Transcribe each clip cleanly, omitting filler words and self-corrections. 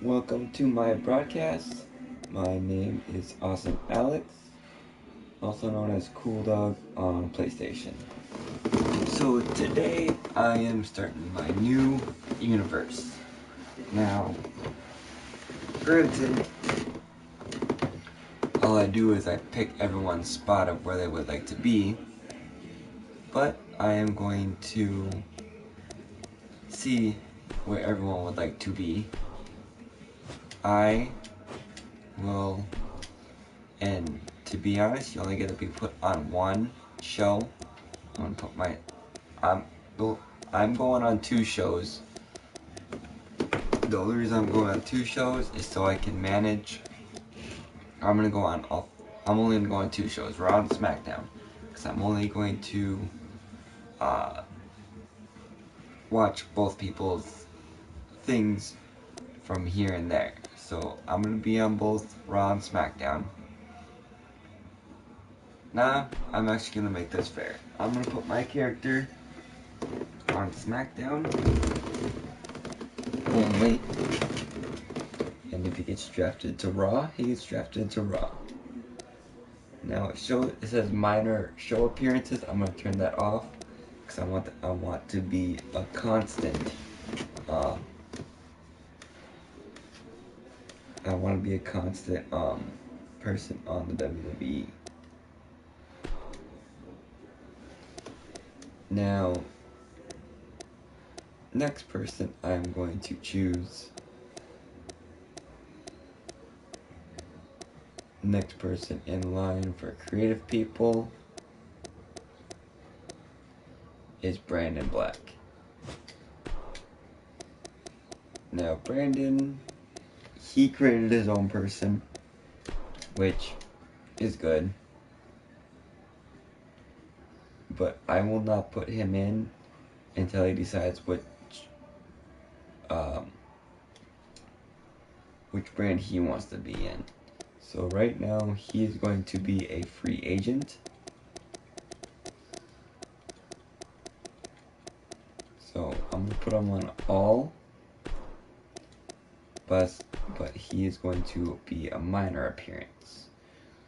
Welcome to my broadcast. My name is Awesome Alex, also known as Cool Dog on PlayStation. So today I am starting my new universe. Now, granted, all I do is I pick everyone's spot of where they would like to be, but I am going to see where everyone would like to be. I will, and to be honest, you only get to be put on one show. I'm gonna put my, I'm, I'm going on 2 shows. The only reason I'm going on 2 shows is so I can manage. I'm only gonna go on 2 shows, Raw and SmackDown, because I'm only going to watch both people's things from here and there. So I'm gonna be on both Raw and SmackDown. Nah, I'm actually gonna make this fair. I'm gonna put my character on SmackDown only. And if he gets drafted to Raw, he gets drafted to Raw. Now it says minor show appearances. I'm gonna turn that off because I want to be a constant. I want to be a constant person on the WWE. Now, next person I'm going to choose. Next person in line for creative people is Brandon Black. Now, Brandon, he created his own person, which is good. But I will not put him in until he decides which brand he wants to be in. So right now he is going to be a free agent. So I'm gonna put him on all, but he is going to be a minor appearance,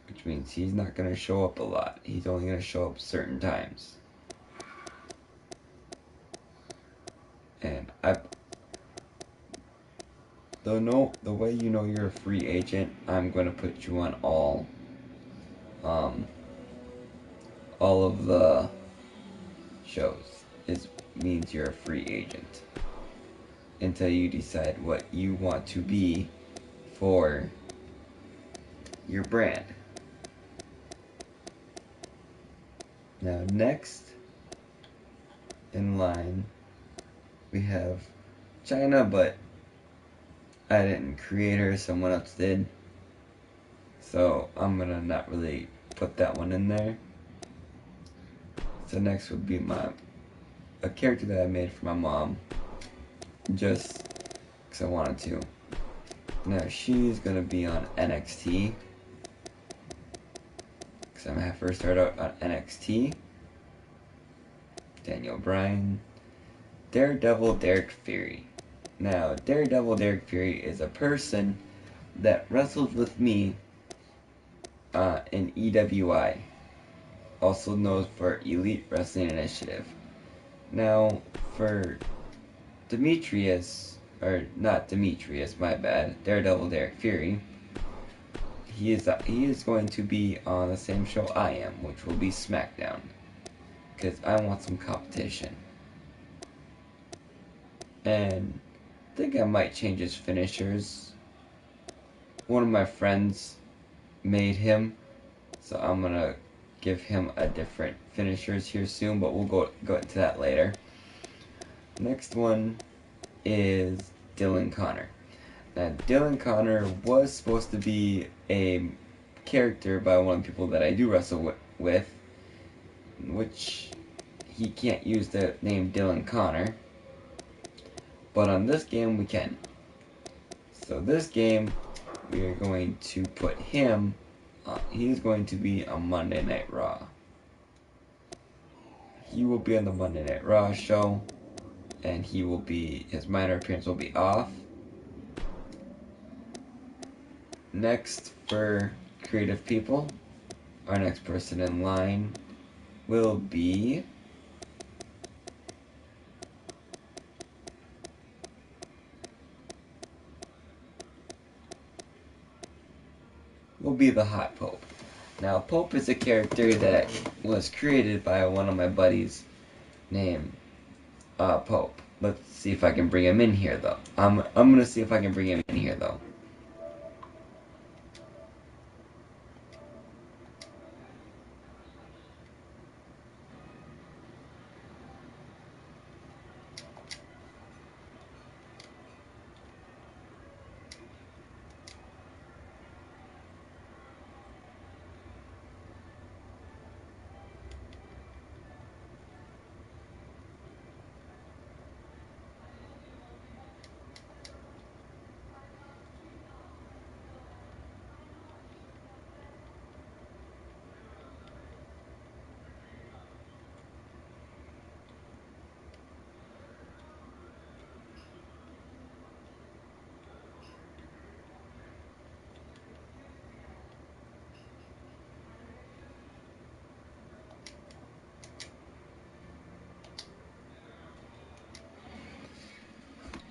which means he's not gonna show up a lot. He's only gonna show up certain times. And the way you know you're a free agent, I'm gonna put you on all of the shows. It means you're a free agent until you decide what you want to be for your brand. Now next in line we have China, but I didn't create her, someone else did. So I'm gonna not really put that one in there. So next would be a character that I made for my mom, just because I wanted to. Now she's gonna be on NXT, because I'm gonna have her start out on NXT. Daniel Bryan. Daredevil Derek Fury. Now, Daredevil Derek Fury is a person that wrestled with me in EWI, also known for Elite Wrestling Initiative. Now, for Demetrius, or not Demetrius, my bad, Daredevil Derek Fury, he is going to be on the same show I am, which will be SmackDown, because I want some competition. And I think I might change his finishers. One of my friends made him, so I'm gonna give him a different finishers here soon, but we'll go into that later. Next one is Dylan Connor. Now, Dylan Connor was supposed to be a character by one of the people that I do wrestle with, which he can't use the name Dylan Connor. But on this game, we can. So this game, we are going to put him, he's going to be on Monday Night Raw. He will be on the Monday Night Raw show, and his minor appearance will be off. Next, for creative people, our next person in line will be the Hot Pope. Now, Pope is a character that was created by one of my buddies named Pope. Let's see if I can bring him in here, though. I'm gonna see if I can bring him in here, though.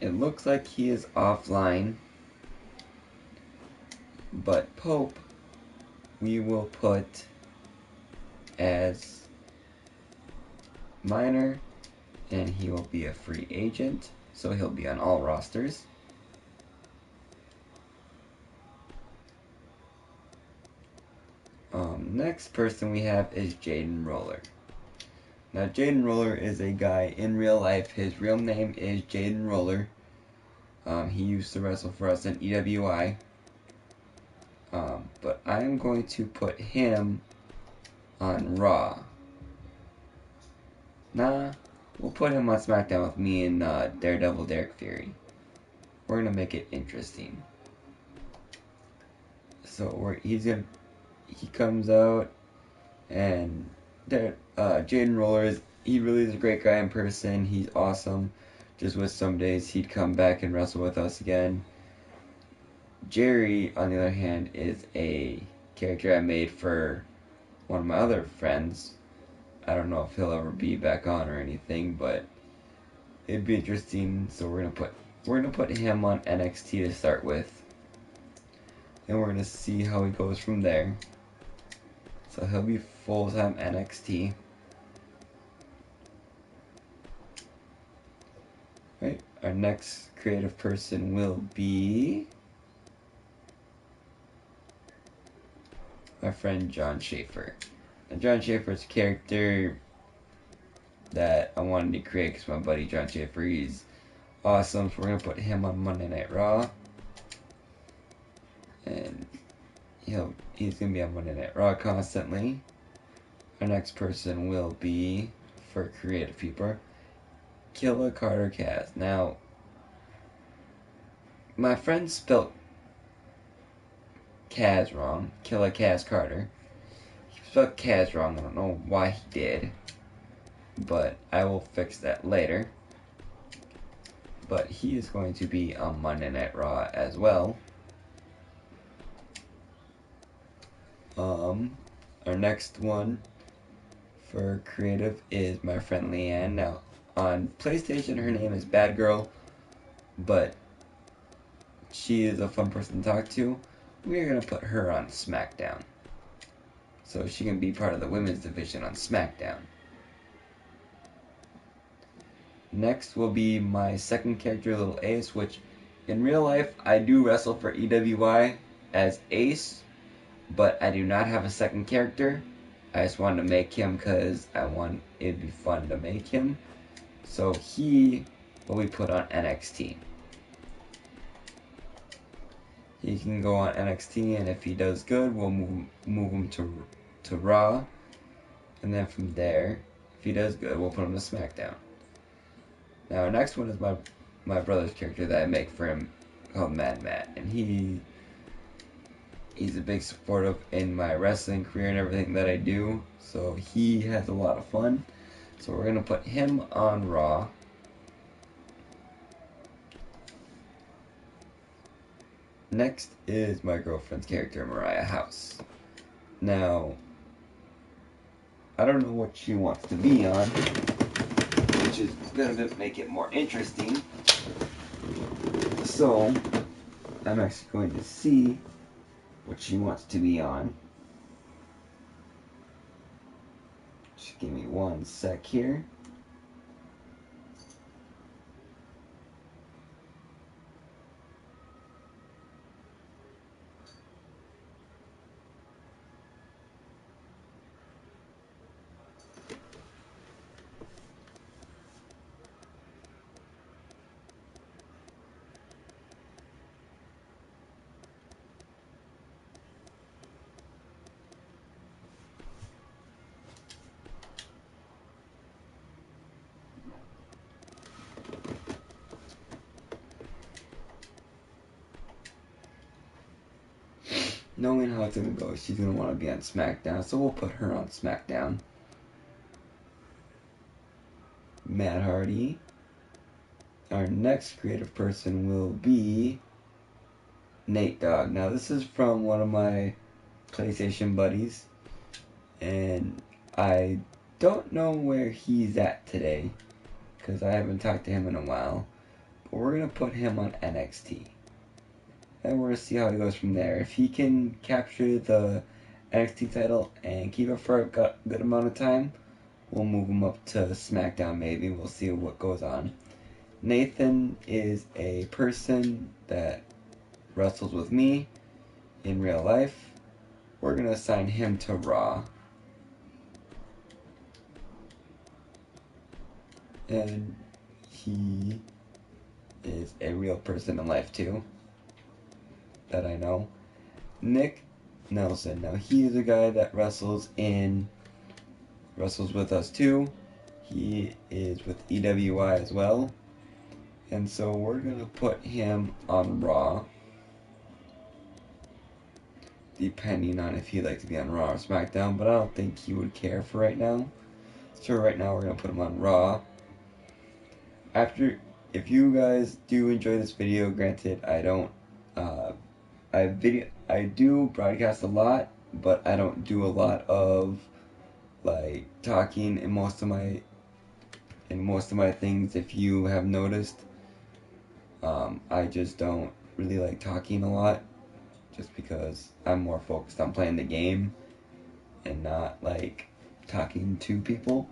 It looks like he is offline, but Pope we will put as minor, and he will be a free agent, so he'll be on all rosters. Next person we have is Jaden Roller. Now, Jaden Roller is a guy in real life. His real name is Jaden Roller. He used to wrestle for us in EWI. But I'm going to put him on Raw. Nah, we'll put him on SmackDown with me and Daredevil Derek Fury. We're gonna make it interesting. So he comes out, and Jaden Roller he really is a great guy in person. He's awesome. Just with some days he'd come back and wrestle with us again. Jerry, on the other hand, is a character I made for one of my other friends. I don't know if he'll ever be back on or anything, but it'd be interesting. So we're gonna put him on NXT to start with, and we're gonna see how he goes from there. So he'll be full-time NXT. Right. Our next creative person will be my friend John Schaefer. And John Schaefer's a character that I wanted to create because my buddy John Schaefer, he's awesome. So we're gonna put him on Monday Night Raw, and he's gonna be on Monday Night Raw constantly. Our next person will be, for creative people, Killa Carter Kaz. Now, my friend spelled Kaz wrong. Killa Kaz Carter. He spelled Kaz wrong. I don't know why he did, but I will fix that later. But he is going to be on Monday Night Raw as well. Our next one for creative is my friend Leanne. Now, on PlayStation, her name is Bad Girl, but she is a fun person to talk to. We're going to put her on SmackDown, so she can be part of the women's division on SmackDown. Next will be my second character, Little Ace, which in real life I do wrestle for EWI as Ace, but I do not have a second character. I just wanted to make him because it'd be fun to make him. So he will be put on NXT. He can go on NXT, and if he does good, we'll move him to Raw. And then from there, if he does good, we'll put him to SmackDown. Now, our next one is my brother's character that I make for him, called Mad Matt. And he's a big supporter in my wrestling career and everything that I do. So he has a lot of fun. So we're going to put him on Raw. Next is my girlfriend's character, Mariah House. Now, I don't know what she wants to be on, which is gonna make it more interesting. So, I'm actually going to see what she wants to be on. Just give me one sec here. Knowing how it's gonna go, she's gonna want to be on SmackDown, so we'll put her on SmackDown. Matt Hardy. Our next creative person will be Nate Dogg. Now, this is from one of my PlayStation buddies, and I don't know where he's at today because I haven't talked to him in a while. But we're gonna put him on NXT. And we're going to see how he goes from there. If he can capture the NXT title and keep it for a good amount of time, we'll move him up to SmackDown maybe. We'll see what goes on. Nathan is a person that wrestles with me in real life. We're going to assign him to Raw. And he is a real person in life too, that I know. Nick Nelson. Now he is a guy that wrestles with us too. He is with EWI as well. And so we're gonna put him on Raw. Depending on if he'd like to be on Raw or SmackDown, but I don't think he would care for right now. So right now we're gonna put him on Raw. If you guys do enjoy this video, granted I don't I do broadcast a lot, but I don't do a lot of like talking in most of my things. If you have noticed, I just don't really like talking a lot, just because I'm more focused on playing the game and not like talking to people.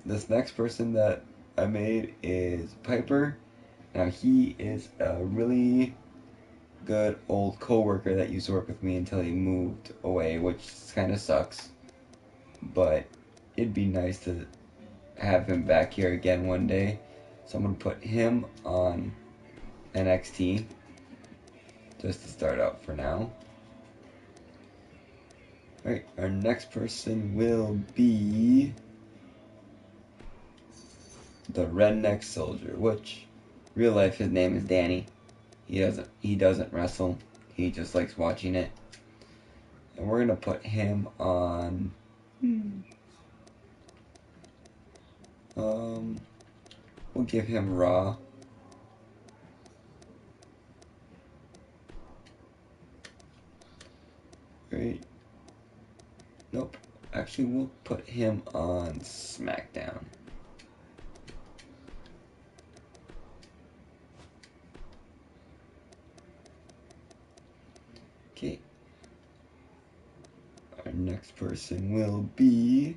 This next person that I made is Piper. Now he is a really good old co-worker that used to work with me until he moved away, which kind of sucks, but it'd be nice to have him back here again one day. So I'm gonna put him on NXT just to start out for now. Alright, our next person will be the Redneck Soldier, which real life his name is Danny. He doesn't wrestle. He just likes watching it. And we're gonna put him on we'll give him Raw. Right. Nope. Actually, we'll put him on SmackDown. Okay. Our next person will be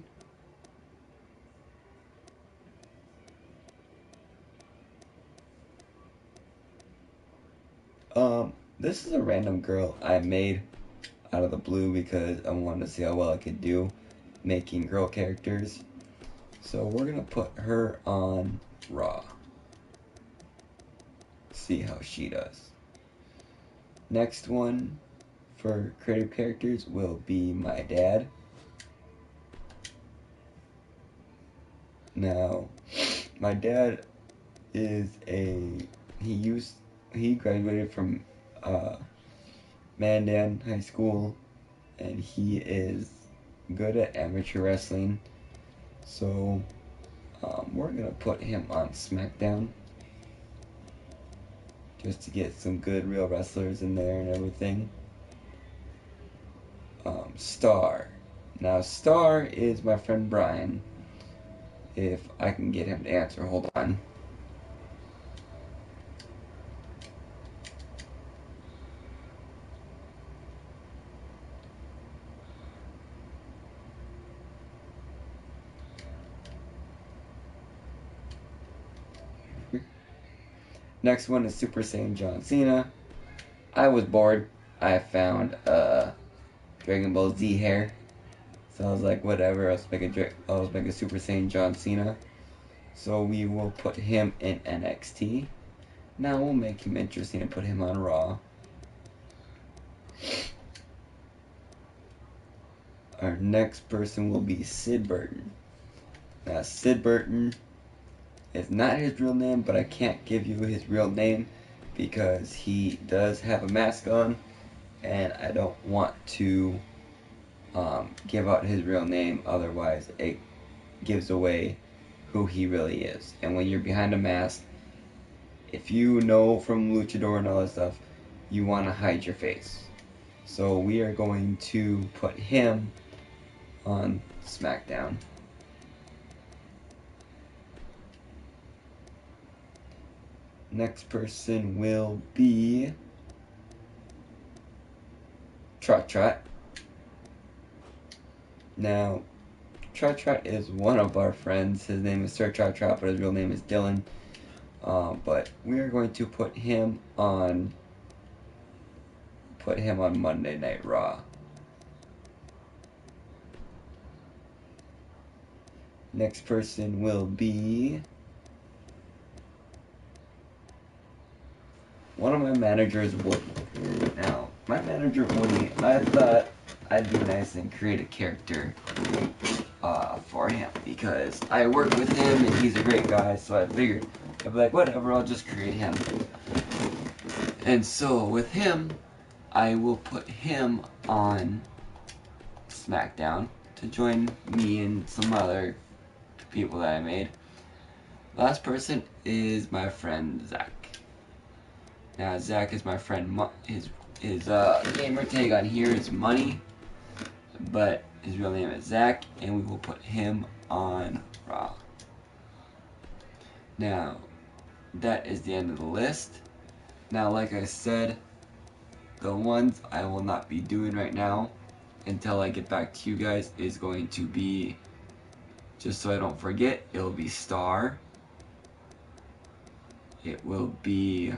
this is a random girl I made out of the blue because I wanted to see how well I could do making girl characters. So we're gonna put her on Raw. See how she does. Next one for creative characters will be my dad. Now, my dad is he graduated from Mandan High School, and he is good at amateur wrestling. So we're gonna put him on SmackDown just to get some good real wrestlers in there and everything. Star. Now, Star is my friend Brian. If I can get him to answer, hold on. Next one is Super Saiyan John Cena. I was bored. I found Dragon Ball Z hair, so I was like, whatever. I was making Super Saiyan John Cena. So we will put him in NXT. Now we'll make him interesting and put him on Raw. Our next person will be Sid Burton. Now Sid Burton is not his real name, but I can't give you his real name because he does have a mask on, and I don't want to give out his real name, otherwise it gives away who he really is. And when you're behind a mask, if you know from Luchador and all that stuff, you want to hide your face. So we are going to put him on SmackDown. Next person will be Trot Trot. Now, Trot Trot is one of our friends. His name is Sir Trot Trot, but his real name is Dylan. But we are going to put him on Monday Night Raw. Next person will be one of my managers, Woody. Now, my manager Woody, I thought I'd be nice and create a character for him because I work with him and he's a great guy, so I figured I'd be like, whatever, I'll just create him. And so with him, I will put him on SmackDown to join me and some other people that I made. Last person is my friend Zach. Now Zach is my friend. His gamer tag on here is Money, but his real name is Zach, and we will put him on Raw. Now, that is the end of the list. Now, like I said, the ones I will not be doing right now until I get back to you guys is going to be, just so I don't forget, it'll be Star. It will be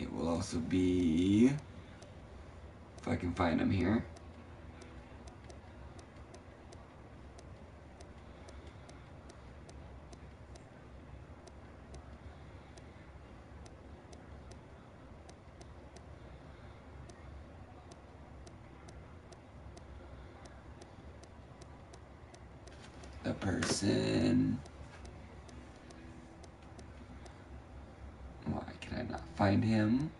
it will also be, if I can find him here, the person. Why can I not find him?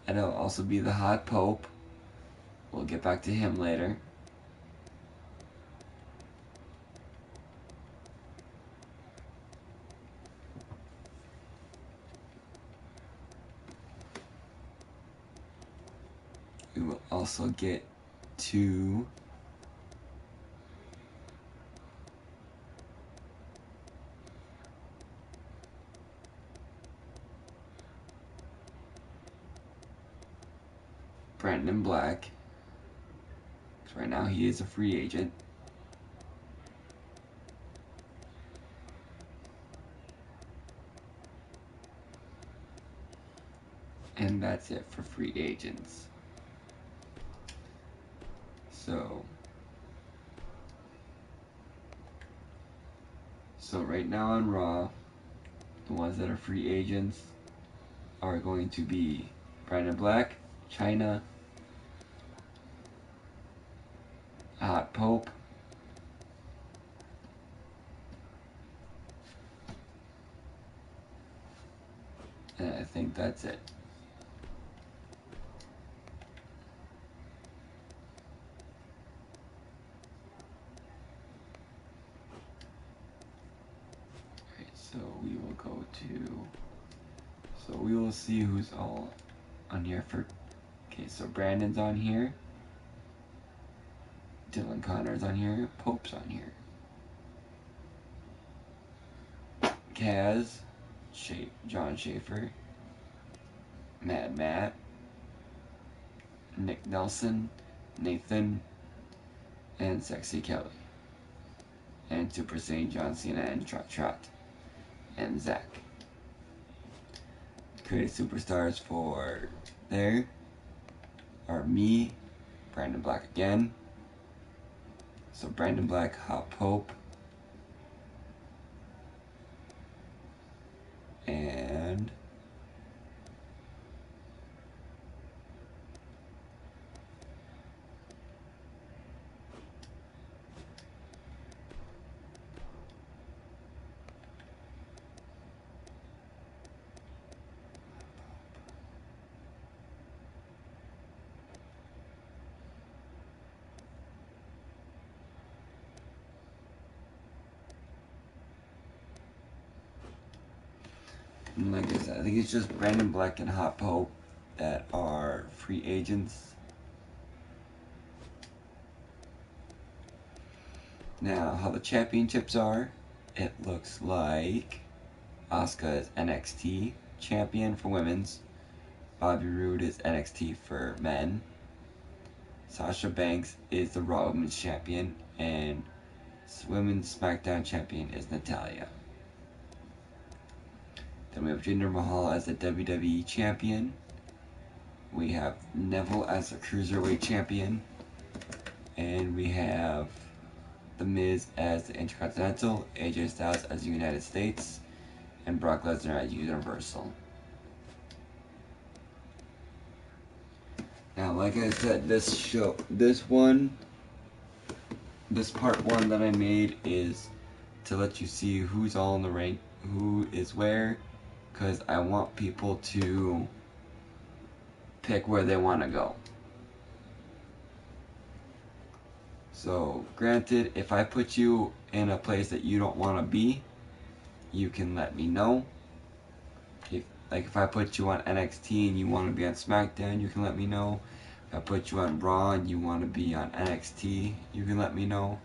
And it'll also be the Hot Pope. We'll get back to him later. We will also get to Brandon Black. Right now he is a free agent. And that's it for free agents. So right now on Raw, the ones that are free agents are going to be Brandon Black, China, Hot Pope, and I think that's it. Alright, so we will go to, so we will see who's all on here for, okay, so Brandon's on here, Dylan Connor's on here, Pope's on here, Kaz, John Schaefer, Mad Matt, Nick Nelson, Nathan, and Sexy Kelly, and Super Saiyan John Cena and Trot Trot, and Zach. Created superstars for there are me, Brandon Black again, so Brandon Black, Hot Pope, and like I said, I think it's just Brandon Black and Hot Pope that are free agents. Now, how the championships are, it looks like Asuka is NXT champion for women's, Bobby Roode is NXT for men, Sasha Banks is the Raw Women's champion, and Women's SmackDown champion is Natalya. Then we have Jinder Mahal as the WWE champion. We have Neville as the Cruiserweight champion. And we have The Miz as the Intercontinental, AJ Styles as the United States, and Brock Lesnar as Universal. Now, like I said, this part one that I made is to let you see who's all in the rank, who is where, because I want people to pick where they want to go. So, granted, if I put you in a place that you don't want to be, you can let me know. If I put you on NXT and you want to be on SmackDown, you can let me know. If I put you on Raw and you want to be on NXT, you can let me know.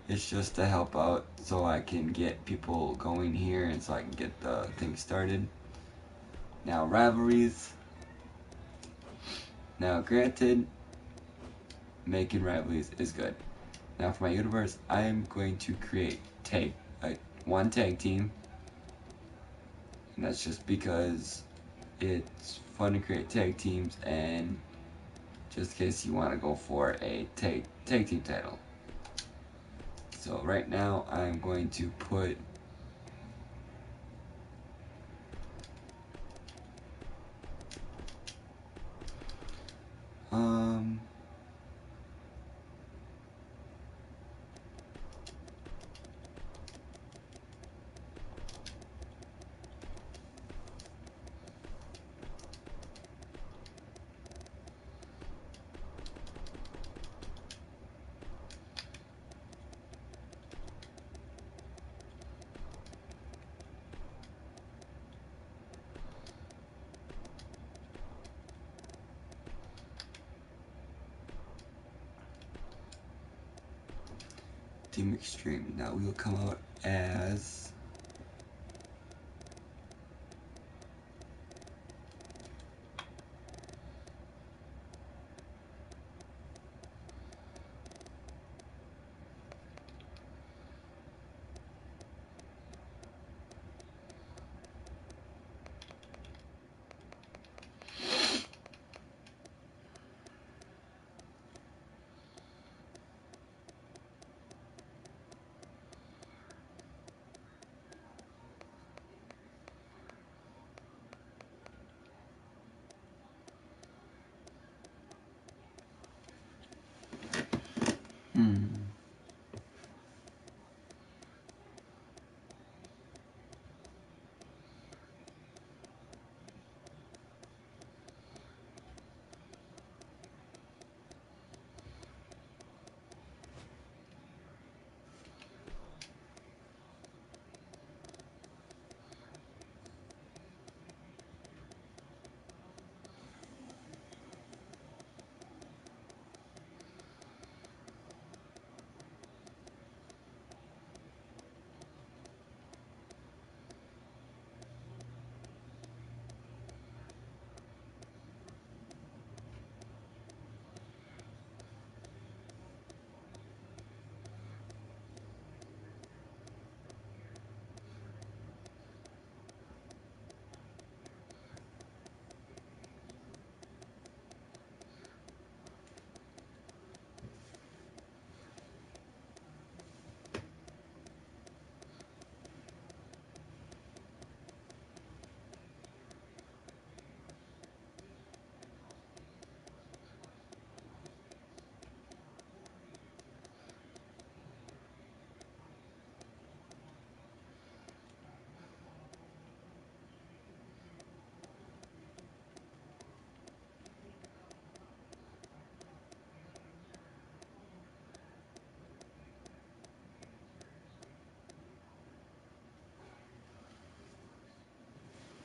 It's just to help out so I can get people going here and so I can get the thing started. Now, rivalries. Now, granted, making rivalries is good. Now, for my universe, I am going to create one tag team. And that's just because it's fun to create tag teams, and just in case you want to go for a tag team title. So right now I'm going to put Team Extreme. Now we will come out as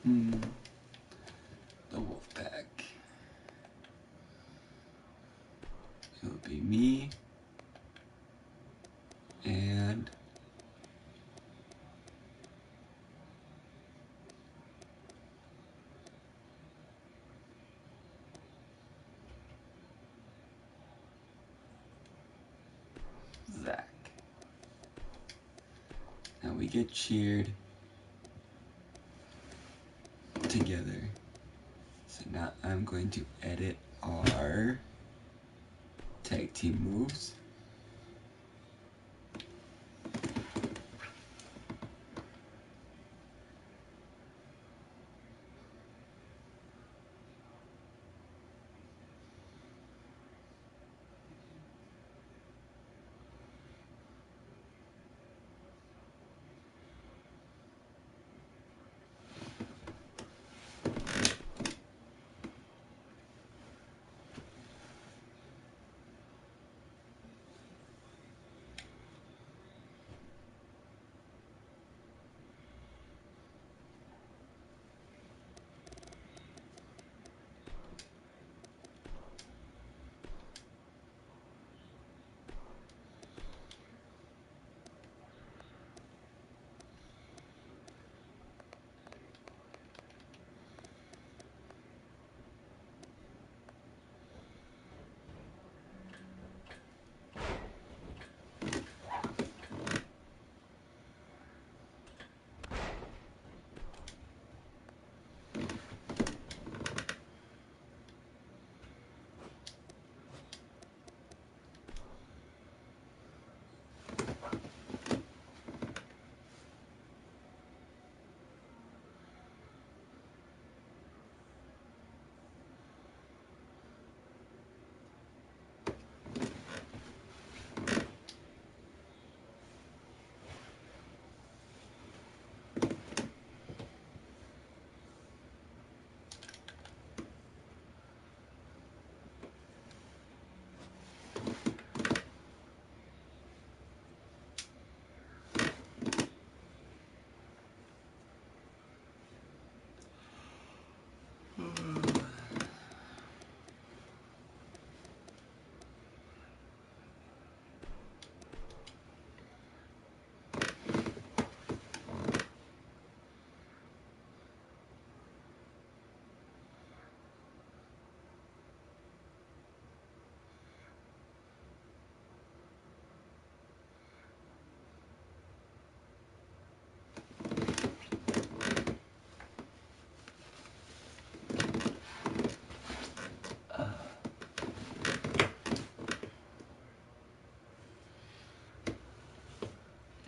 The wolf pack. It would be me and Zach. Now we get cheered together. So now I'm going to edit our tag team moves.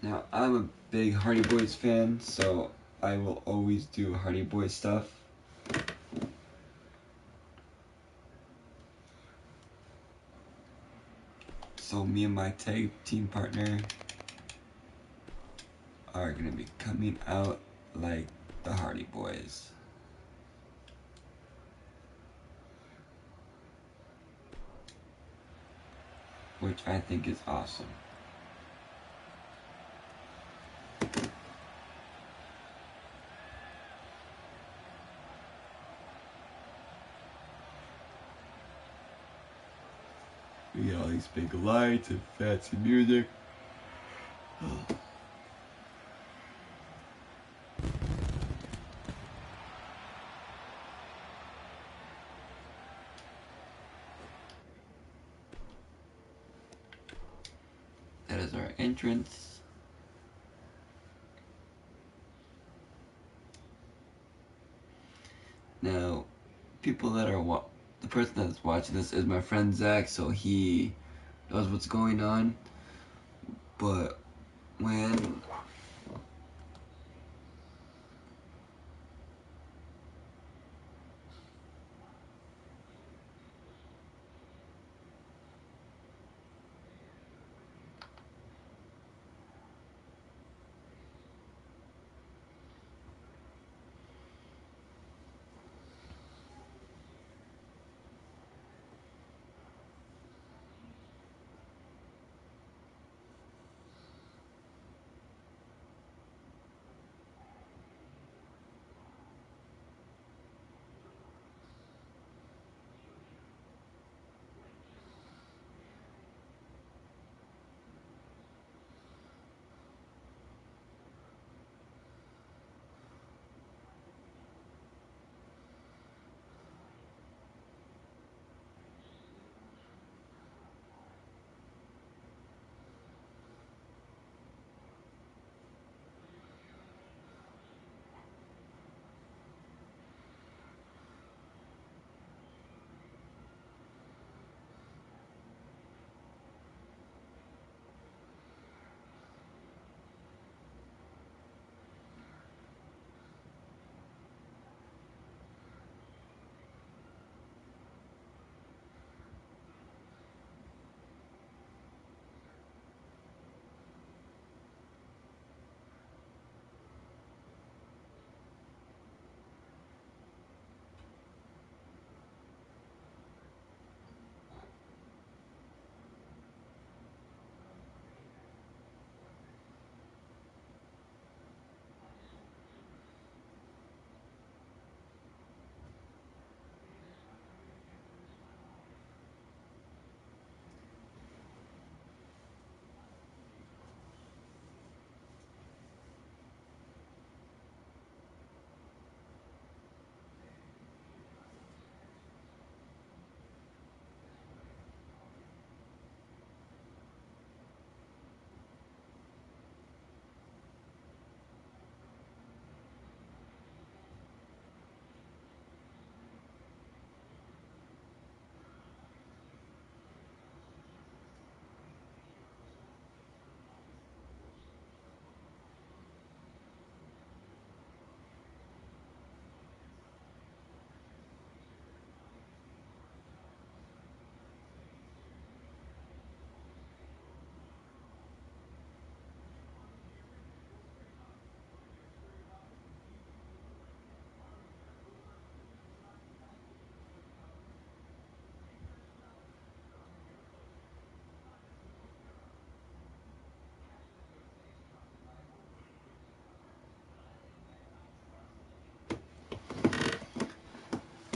Now, I'm a big Hardy Boys fan, so I will always do Hardy Boys stuff. So me and my tag team partner are gonna be coming out like the Hardy Boys. Which I think is awesome. We got all these big lights and fancy music. That is our entrance. Now, people that are the person that's watching this is my friend Zach, so he knows what's going on. But when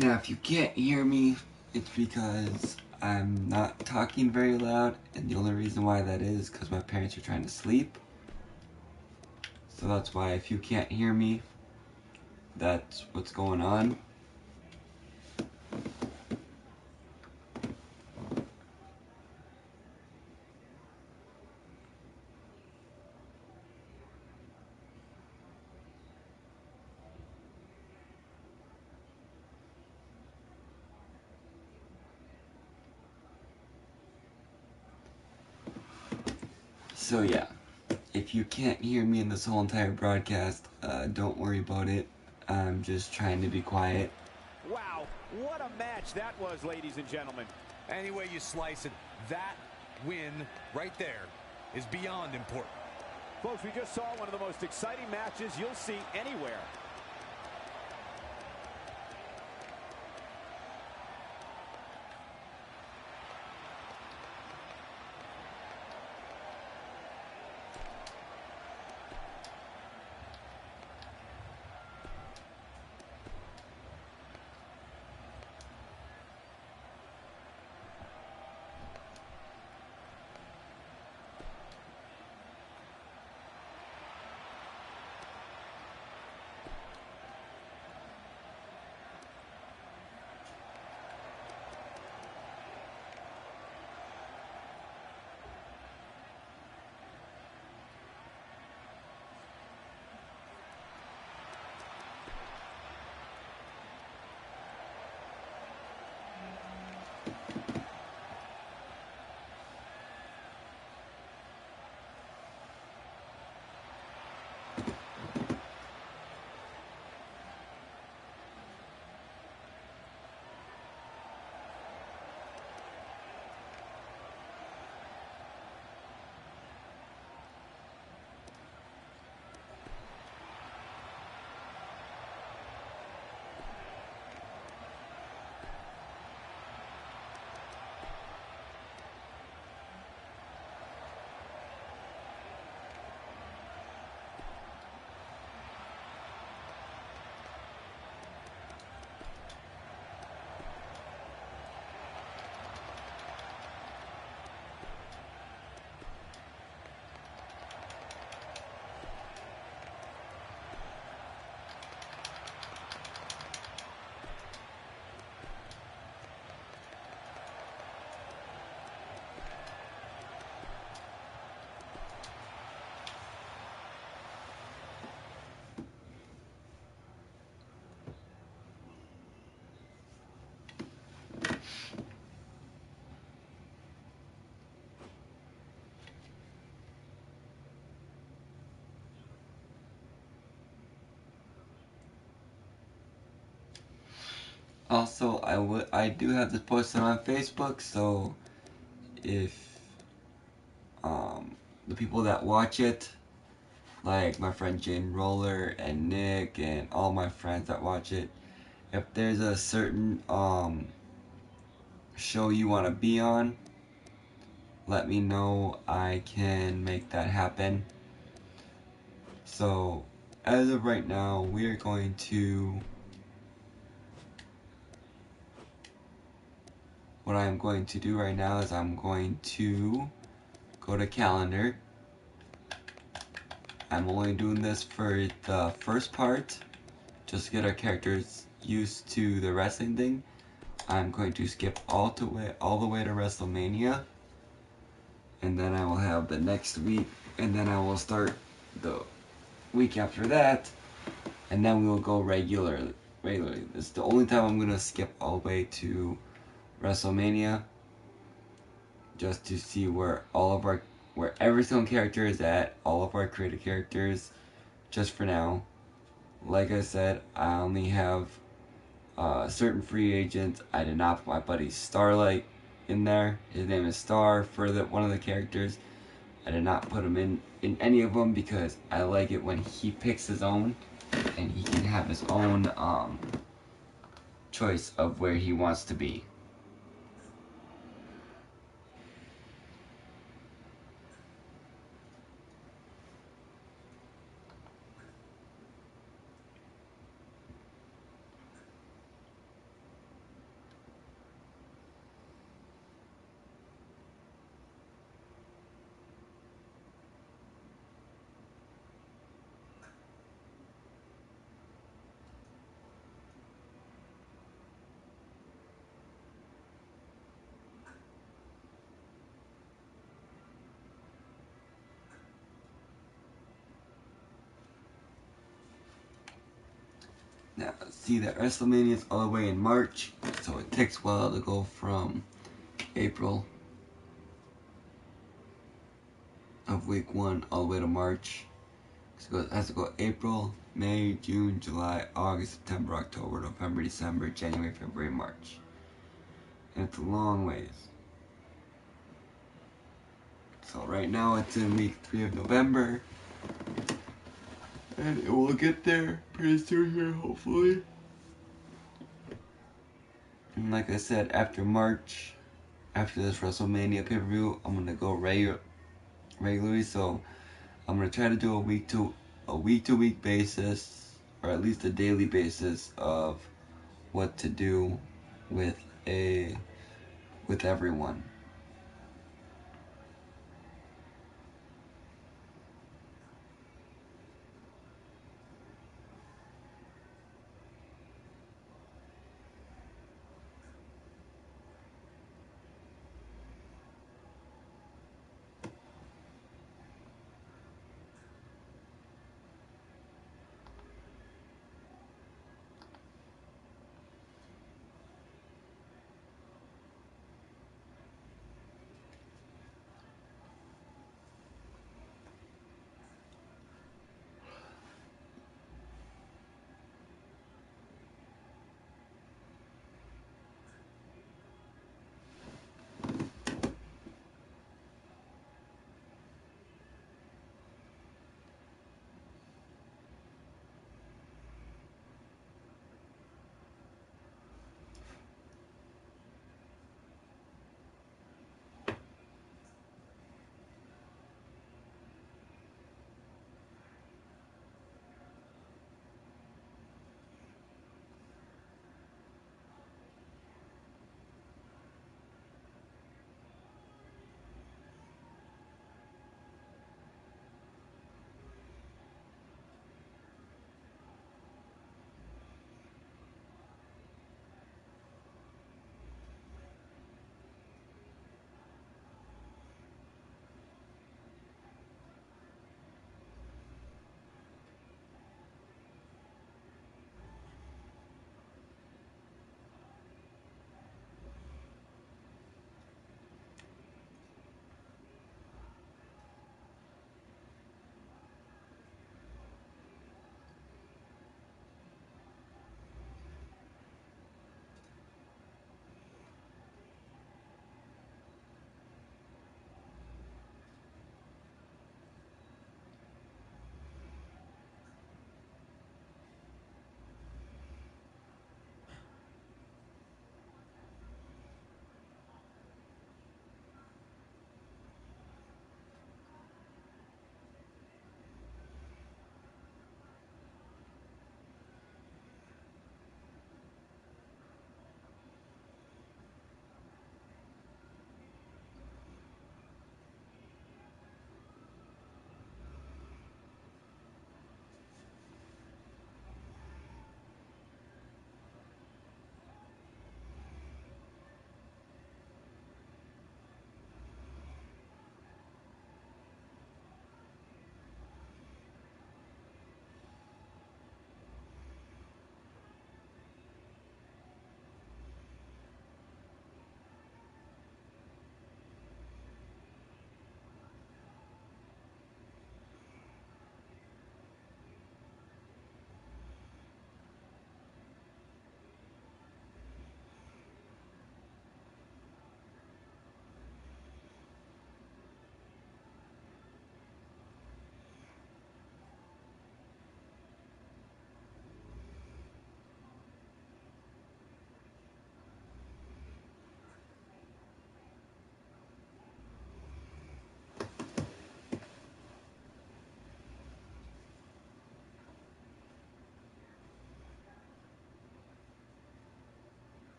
Now, if you can't hear me, it's because I'm not talking very loud, and the only reason why that is because my parents are trying to sleep. So that's why if you can't hear me, that's what's going on. So yeah, if you can't hear me in this whole entire broadcast, don't worry about it. I'm just trying to be quiet. Wow, what a match that was, ladies and gentlemen. Any way you slice it, that win right there is beyond important. Folks, we just saw one of the most exciting matches you'll see anywhere. Also, I do have this posted on Facebook, so if the people that watch it, like my friend Jane Roller and Nick and all my friends that watch it, if there's a certain show you want to be on, let me know. I can make that happen. So as of right now, we're going to, what I'm going to do right now is I'm going to go to calendar. I'm only doing this for the first part, just to get our characters used to the wrestling thing. I'm going to skip all the way to WrestleMania, and then I will have the next week, and then I will start the week after that, and then we will go regularly. This is the only time I'm gonna skip all the way to WrestleMania, just to see where every single character is at, all of our created characters, just for now. Like I said, I only have certain free agents. I did not put my buddy Starlight in there. His name is Star for one of the characters. I did not put him in any of them because I like it when he picks his own and he can have his own choice of where he wants to be. Now, see that WrestleMania is all the way in March, so it takes a while to go from April of week 1 all the way to March. So it has to go April, May, June, July, August, September, October, November, December, January, February, March. And it's a long ways. So right now it's in week 3 of November. And it will get there pretty soon here, hopefully. And like I said, after March, after this WrestleMania pay-per-view, I'm gonna go regularly. So I'm gonna try to do a week-to-week basis, or at least a daily basis of what to do with everyone.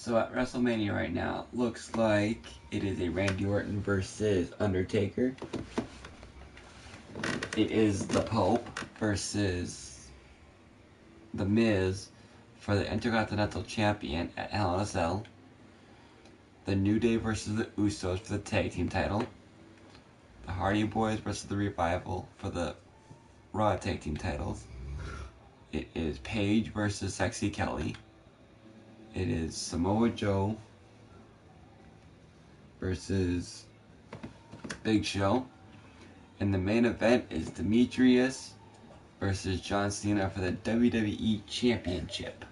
So at WrestleMania right now, looks like it is a Randy Orton versus Undertaker. It is the Pope versus The Miz for the Intercontinental Champion at Hell in a Cell. The New Day versus the Usos for the Tag Team title. The Hardy Boys versus the Revival for the Raw Tag Team titles. It is Paige versus Sexy Kelly. It is Samoa Joe versus Big Show. And the main event is Demetrius versus John Cena for the WWE Championship.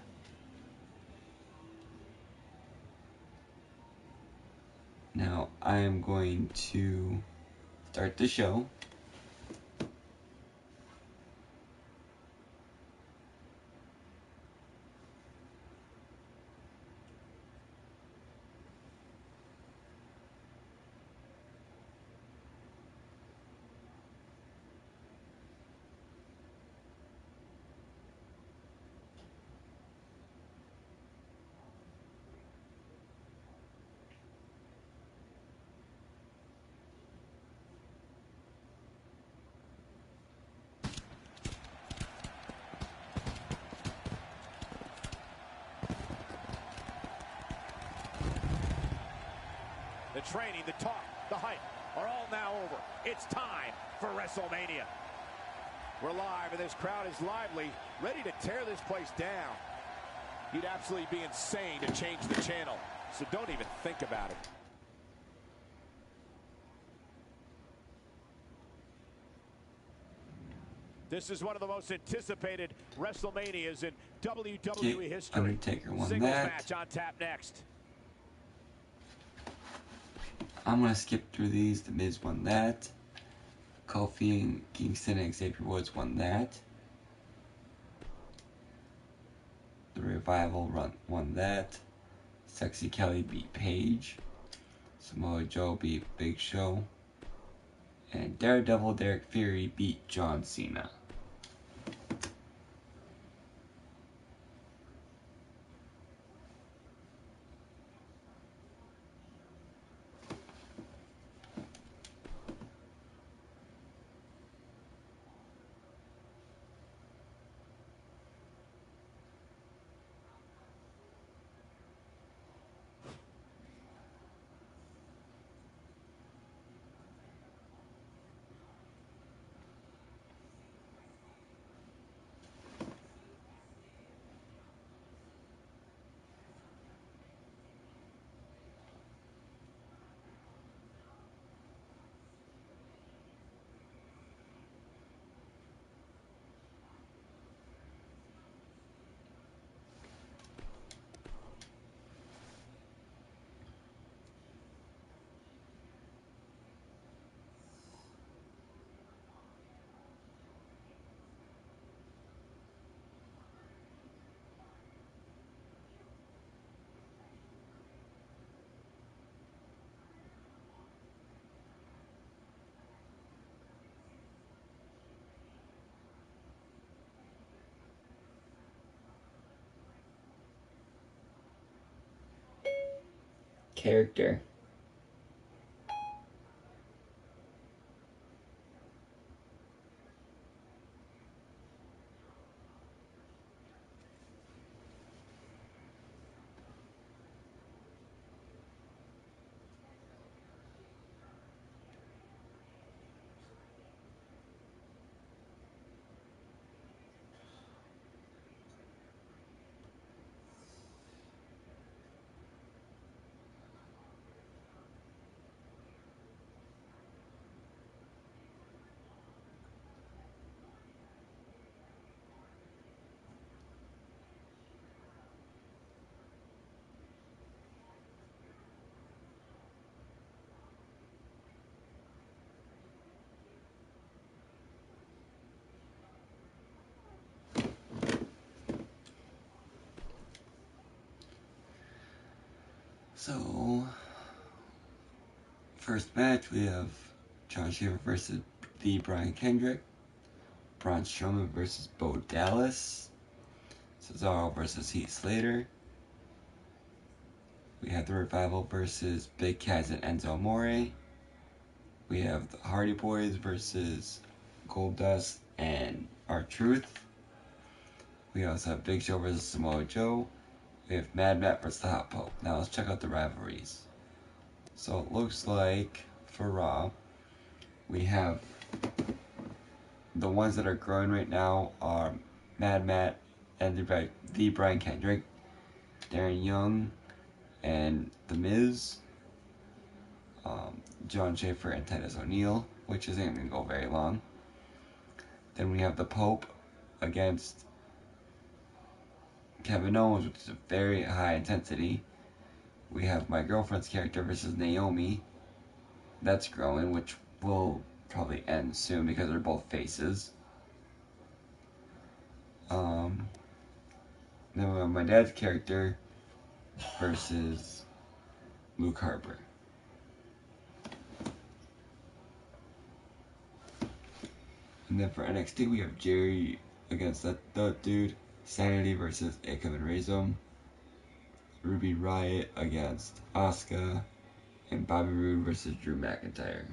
Now I am going to start the show. The training, the talk, the hype are all now over. It's time for WrestleMania. We're live, and this crowd is lively, ready to tear this place down. You'd absolutely be insane to change the channel, so don't even think about it. This is one of the most anticipated WrestleManias in WWE history. Undertaker won Singles that. match on tap next. I'm going to skip through these. The Miz won that. Kofi and Kingston and Xavier Woods won that. The Revival won that. Sexy Kelly beat Paige. Samoa Joe beat Big Show. And Daredevil Derek Fury beat John Cena. Character. So, first match we have John Cena versus the Brian Kendrick, Braun Strowman versus Bo Dallas, Cesaro versus Heath Slater, have the Revival versus Big Cass and Enzo Amore. We have the Hardy Boys versus Goldust and R-Truth. We also have Big Show versus Samoa Joe. We have Mad Matt versus the Hot Pope. Now let's check out the rivalries. So it looks like for Raw, we have the ones that are growing right now are Mad Matt and the Brian Kendrick, Darren Young, and The Miz, John Schaefer and Titus O'Neil, which isn't going to go very long. Then we have the Pope against Kevin Owens, which is a very high intensity. We have My Girlfriend's character versus Naomi. That's growing, which will probably end soon because they're both faces. Then we have my dad's character versus Luke Harper. And then for NXT, we have Jerry against that dude, Sanity versus Akam and Razum, Ruby Riott against Asuka, and Bobby Roode versus Drew McIntyre.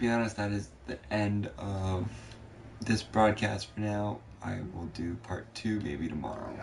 be honest, that is the end of this broadcast for now. I will do part 2 maybe tomorrow.